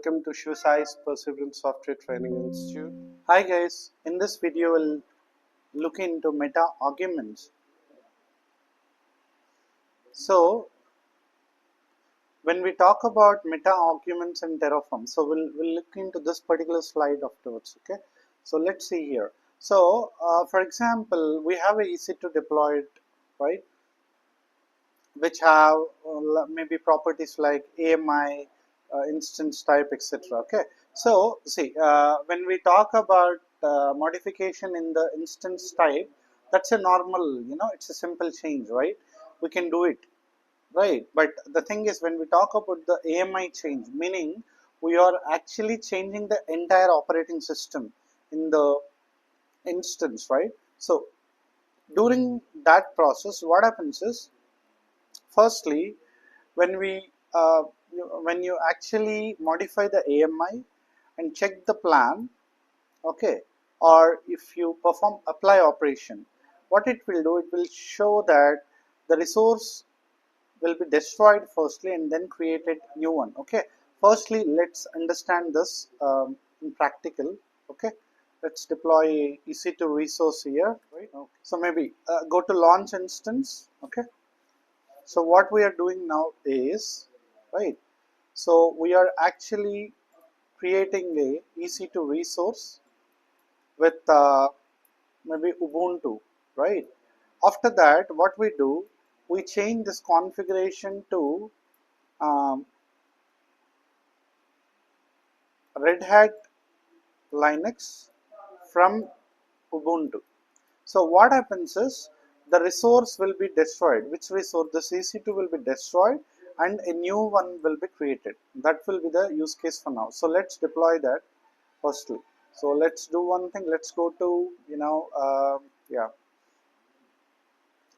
welcome to Shiva Sai's Perseverance Software Training Institute. Hi guys, in this video we'll look into meta arguments. So when we talk about meta arguments in Terraform, so we'll look into this particular slide afterwards. Okay, so let's see here. So for example, we have a EC2 deployed, right, which have maybe properties like AMI, instance type, etc. Okay, so see, when we talk about modification in the instance type, that's a normal, it's a simple change, right? We can do it, right? But the thing is, when we talk about the AMI change, meaning we are actually changing the entire operating system in the instance, right? So during that process, what happens is, firstly, when we when you actually modify the AMI and check the plan, okay, or if you perform apply operation, what it will do, it will show that the resource will be destroyed firstly and then created new one. Okay, firstly let's understand this in practical. Okay, let's deploy EC2 resource here, right? Okay. So maybe go to launch instance. Okay, so what we are doing now is, right, so we are actually creating a EC2 resource with maybe Ubuntu, right? After that, what we do, we change this configuration to um, Red Hat Linux from Ubuntu. So what happens is, the resource will be destroyed. Which resource? The EC2 will be destroyed and a new one will be created. That will be the use case for now. So let's deploy that firstly. So let's do one thing. Let's go to, yeah,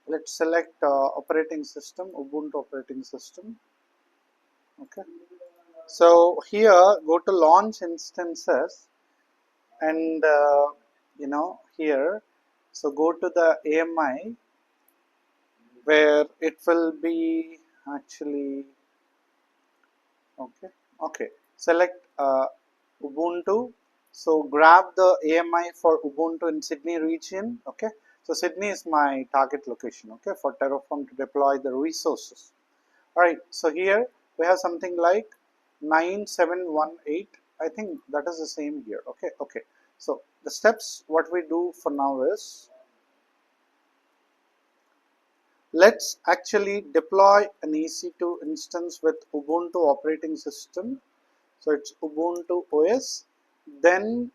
let's select operating system, Ubuntu operating system. Okay. So here, go to launch instances and here, so go to the AMI where it will be actually, okay, select Ubuntu. So grab the AMI for Ubuntu in Sydney region. Okay, so Sydney is my target location, okay, for Terraform to deploy the resources. All right, so here we have something like 9718. I think that is the same here. Okay, so the steps what we do for now is, let's actually deploy an EC2 instance with Ubuntu operating system. So it's Ubuntu OS. Then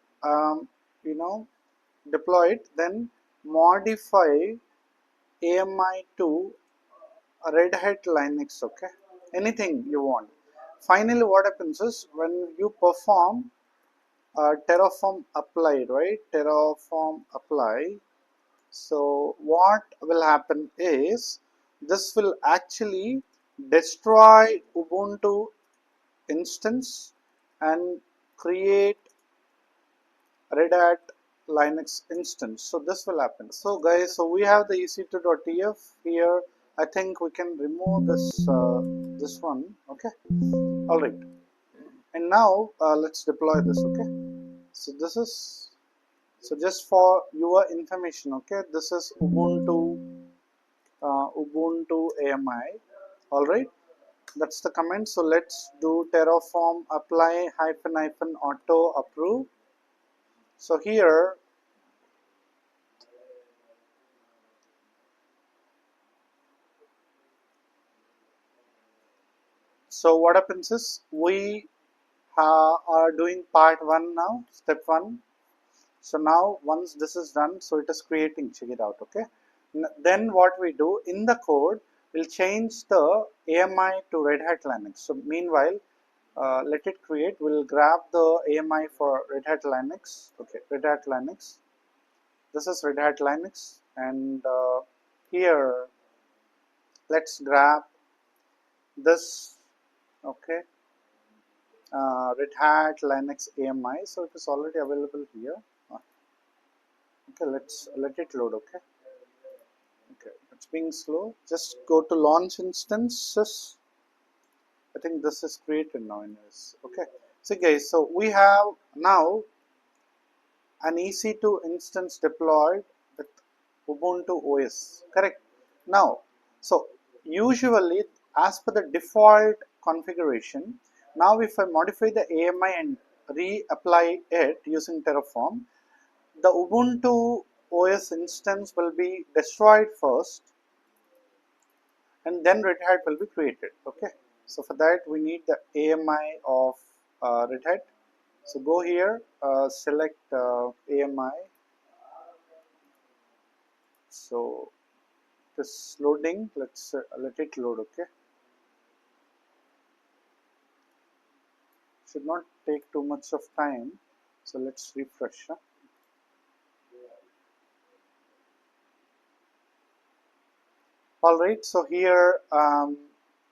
deploy it. Then modify AMI to Red Hat Linux. Okay, anything you want. Finally, what happens is, when you perform Terraform apply, right? Terraform apply. So what will happen is, this will actually destroy Ubuntu instance and create Red Hat Linux instance. So this will happen. So guys, so we have the ec2.tf here. I think we can remove this one. Okay, all right. And now let's deploy this. Okay, so this is, so just for your information, okay, this is Ubuntu AMI. All right, that's the command. So let's do Terraform apply -- auto approve. So here, so what happens is, we are doing part 1 now, step 1. So now once this is done, so it is creating, check it out. Okay, then what we do in the code, we'll change the AMI to Red Hat Linux. So meanwhile, let it create. We'll grab the AMI for Red Hat Linux. Okay, Red Hat Linux. This is Red Hat Linux, and here let's grab this. Okay, Red Hat Linux AMI. So it is already available here. Okay, let's let it load. Okay, it's being slow. Just go to launch instances. I think this is created now in this. Okay, So guys, so we have now an EC2 instance deployed with Ubuntu OS, correct? Now, so usually as per the default configuration, now if I modify the AMI and reapply it using Terraform, the Ubuntu OS instance will be destroyed first and then Red Hat will be created. Okay, so for that we need the AMI of Red Hat. So go here, select AMI. So this loading, let's let it load. Okay, should not take too much of time. So let's refresh. Alright, so here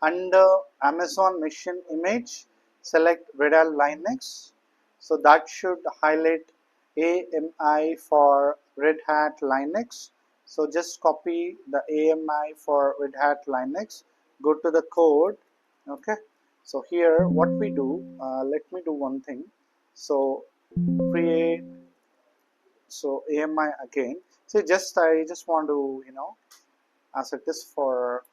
under Amazon machine image, select Red Hat Linux. So that should highlight AMI for Red Hat Linux. So just copy the AMI for Red Hat Linux, go to the code. Okay, so here what we do, let me do one thing. So create, so AMI again. So I just want to, as it is for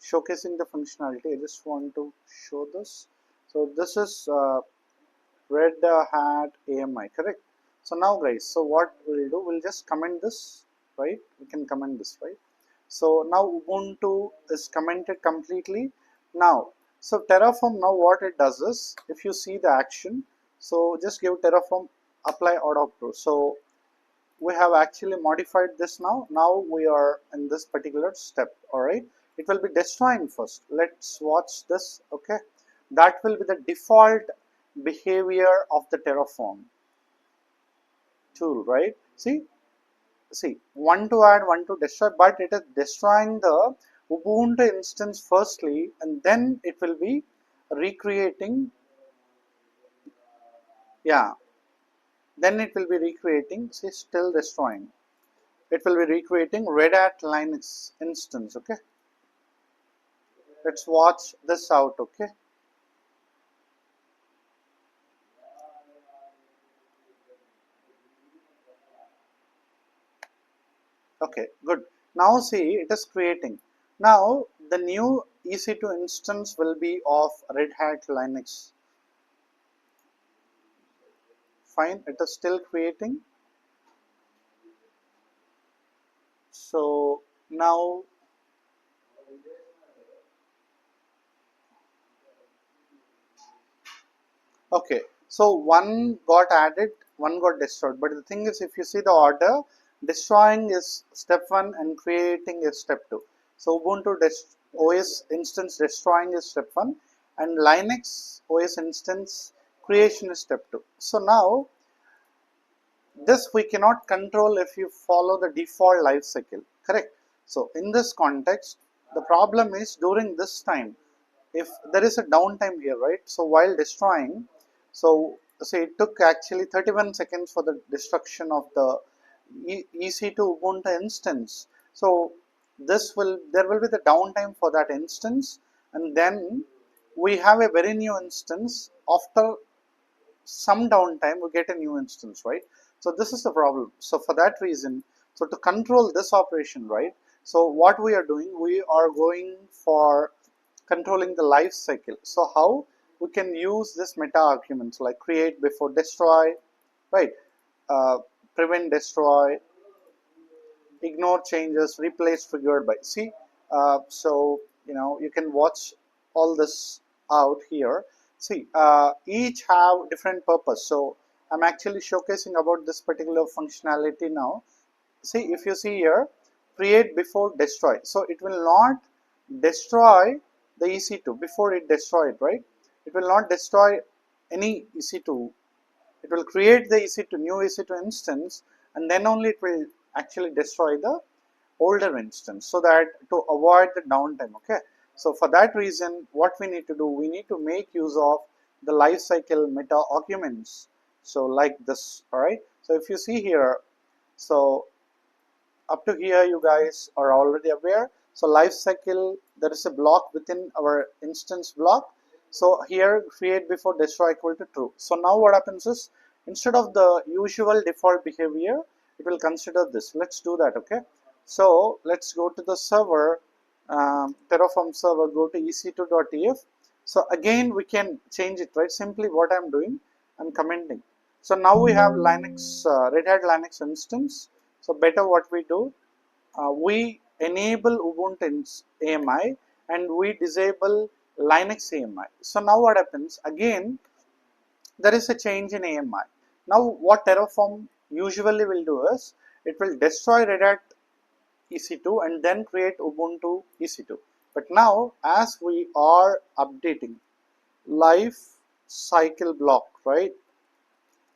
showcasing the functionality, I just want to show this. So this is Red Hat AMI, correct? So now guys, so what we'll do, we'll just comment this, right? We can comment this, right? So now Ubuntu is commented completely. Now, so Terraform, now what it does is, if you see the action, so just give Terraform apply auto approve. So we have actually modified this now. Now we are in this particular step. All right, it will be destroying first. Let's watch this. Okay, that will be the default behavior of the Terraform tool, right? See, one to add, one to destroy, but it is destroying the Ubuntu instance firstly, and then it will be recreating. Yeah, then it will be recreating. See, still destroying. It will be recreating Red Hat Linux instance. Okay, let's watch this out. Okay, okay, good. Now see, it is creating. Now the new EC2 instance will be of Red Hat Linux. Fine, it is still creating. So now, okay, so one got added, one got destroyed. But the thing is, if you see the order, destroying is step one and creating is step two. So Ubuntu OS instance destroying is step one, and Linux OS instance creation is step two. So now this we cannot control if you follow the default life cycle, correct? So in this context, the problem is during this time, if there is a downtime here, right? So while destroying, so say it took actually 31 seconds for the destruction of the EC2 Ubuntu instance. So there will be the downtime for that instance, and then we have a very new instance after some downtime we get a new instance, right? So this is the problem. So for that reason, so to control this operation, right, so what we are doing, we are going for controlling the life cycle. So how we can use this meta arguments like create before destroy, right, uh, prevent destroy, ignore changes, replace triggered by. See, so you can watch all this out here. See, each have different purpose. So I'm actually showcasing about this particular functionality now. See, if you see here, create before destroy. So it will not destroy the EC2 before it destroyed, right? It will not destroy any EC2. It will create the EC2, new EC2 instance, and then only it will actually destroy the older instance, so that to avoid the downtime. Okay, so for that reason, what we need to do, we need to make use of the lifecycle meta arguments. So like this, all right. So if you see here, so up to here you guys are already aware. So lifecycle, there is a block within our instance block. So here create before destroy equal to true. So now what happens is, instead of the usual default behavior, it will consider this. Let's do that. Okay, so let's go to the server, Terraform server, go to ec2.tf. So again we can change it, right? Simply what I'm doing, I'm commenting. So now we have Linux, Red Hat Linux instance. So better what we do, we enable Ubuntu AMI and we disable Linux AMI. So now what happens, again there is a change in AMI. Now what Terraform usually will do is, it will destroy Red Hat EC2 and then create Ubuntu EC2. But now as we are updating life cycle block, right?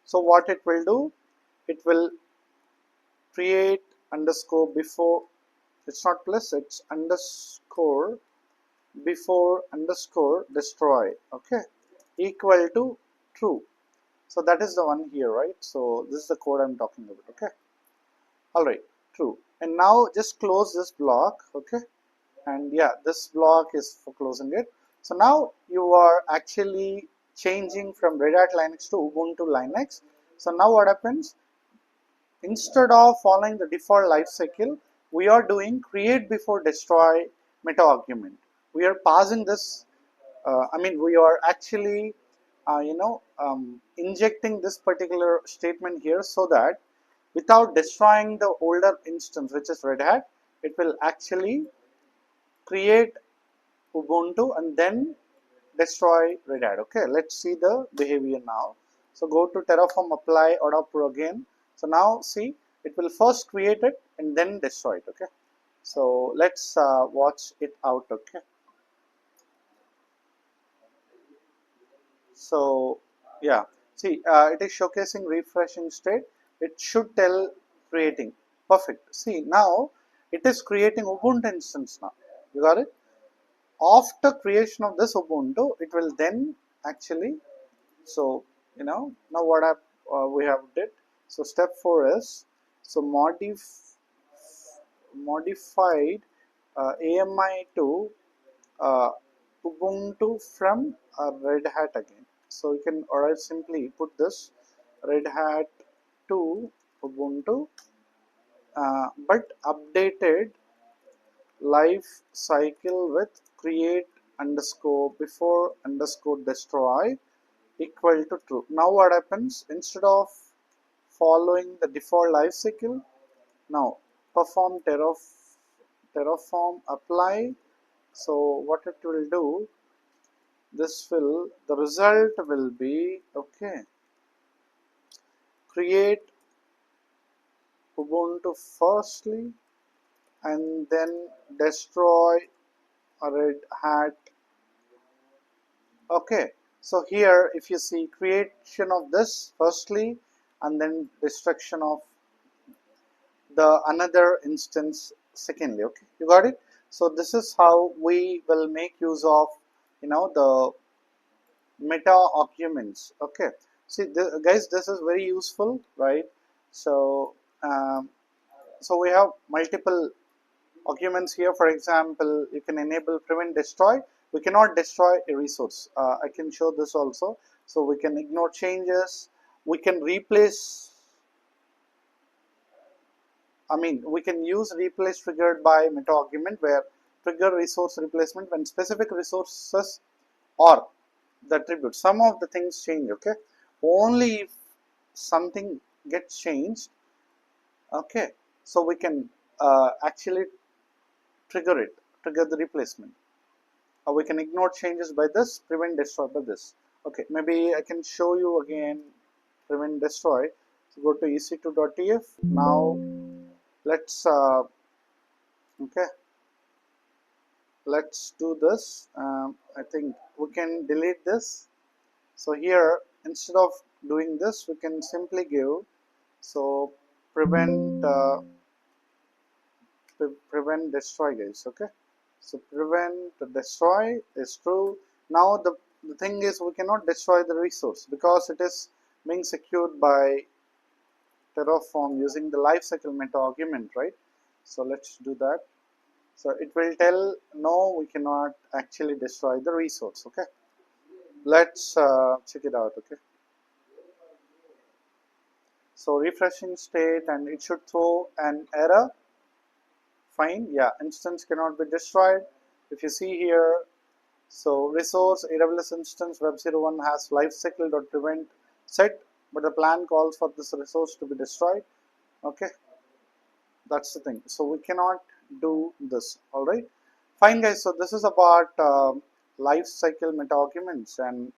So what it will do, it will create underscore before, it's not plus, it's underscore before underscore destroy, okay, equal to true. So that is the one here, right? So this is the code I'm talking about. Okay, all right, true. And now just close this block. Okay, and yeah, this block is for closing it. So now you are actually changing from Red Hat Linux to Ubuntu Linux. So now what happens, instead of following the default life cycle, we are doing create before destroy meta argument. We are passing this, we are actually, injecting this particular statement here, so that without destroying the older instance, which is Red Hat, it will actually create Ubuntu and then destroy Red Hat. Okay, let's see the behavior now. So go to Terraform, apply Adapter again. So now see, it will first create it and then destroy it. Okay, so let's watch it out. Okay, so yeah, see, it is showcasing refreshing state. It should tell creating. Perfect. See, now it is creating Ubuntu instance now. You got it? After creation of this Ubuntu, it will then actually, so now what we have did. So step 4 is, so modified AMI to uh, Ubuntu from Red Hat again. So you can, or else simply put this Red Hat to Ubuntu, but updated life cycle with create underscore before underscore destroy equal to true. Now what happens, instead of following the default life cycle, now perform terraform apply. So what it will do, this will, the result will be, okay, create Ubuntu firstly and then destroy a Red Hat. Okay, so here if you see creation of this firstly and then destruction of the another instance secondly. Okay, you got it? So this is how we will make use of the meta arguments. Okay, see guys, this is very useful, right? So um, so we have multiple arguments here. For example, you can enable prevent destroy. We cannot destroy a resource. I can show this also. So we can ignore changes, we can replace, we can use replace triggered by meta argument, where trigger resource replacement when specific resources or the attribute, some of the things change. Okay, only if something gets changed, okay, so we can actually trigger the replacement. We can ignore changes by this, prevent destroy by this. Okay, maybe I can show you again prevent destroy. So go to ec2.tf. Now let's okay, let's do this. I think we can delete this. So here, instead of doing this, we can simply give, so prevent prevent destroy, guys. Okay, so prevent destroy is true. Now the thing is, we cannot destroy the resource because it is being secured by Terraform using the lifecycle meta argument, right? So let's do that. So it will tell no, we cannot actually destroy the resource. Okay, Let's check it out. Okay, so refreshing state, and it should throw an error. Fine, yeah, instance cannot be destroyed. If you see here, so resource AWS instance web01 has lifecycle.prevent set, but the plan calls for this resource to be destroyed. Okay, that's the thing. So we cannot do this. All right, fine, guys. So this is about life cycle meta arguments, and